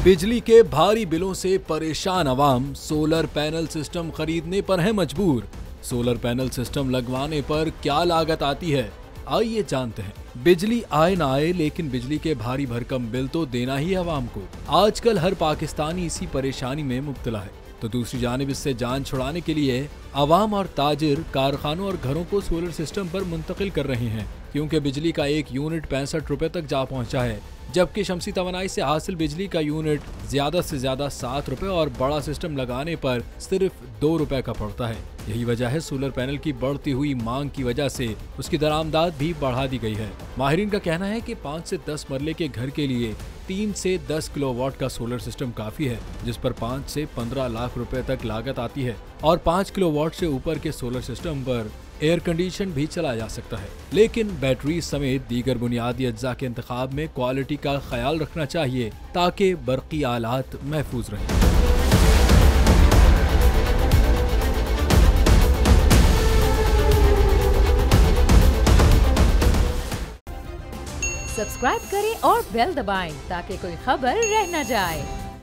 बिजली के भारी बिलों से परेशान आवाम सोलर पैनल सिस्टम खरीदने पर है मजबूर। सोलर पैनल सिस्टम लगवाने पर क्या लागत आती है, आइए जानते हैं। बिजली आए ना आए, लेकिन बिजली के भारी भरकम बिल तो देना ही आवाम को। आजकल हर पाकिस्तानी इसी परेशानी में मुब्तला है, तो दूसरी जानिब इससे जान छुड़ाने के लिए आवाम और ताजिर कारखानों और घरों को सोलर सिस्टम पर मुंतकिल कर रहे हैं, क्योंकि बिजली का एक यूनिट 65 रुपए तक जा पहुंचा है, जबकि शमसी तवानाई से हासिल बिजली का यूनिट ज्यादा से ज्यादा 7 रुपए और बड़ा सिस्टम लगाने पर सिर्फ 2 रुपए का पड़ता है। यही वजह है सोलर पैनल की बढ़ती हुई मांग की वजह से उसकी दरामदाद भी बढ़ा दी गई है। माहिरीन का कहना है कि 5 से 10 मरले के घर के लिए 3 से 10 किलोवाट का सोलर सिस्टम काफी है, जिस पर 5 से 15 लाख रुपए तक लागत आती है और 5 किलोवाट से ऊपर के सोलर सिस्टम पर एयर कंडीशन भी चलाया जा सकता है। लेकिन बैटरी समेत दीगर बुनियादी अज्जा के इंतखाब में क्वालिटी का ख्याल रखना चाहिए ताकि बरकी आलात महफूज रहें। सब्सक्राइब करें और बेल दबाएं ताकि कोई खबर रह न जाए।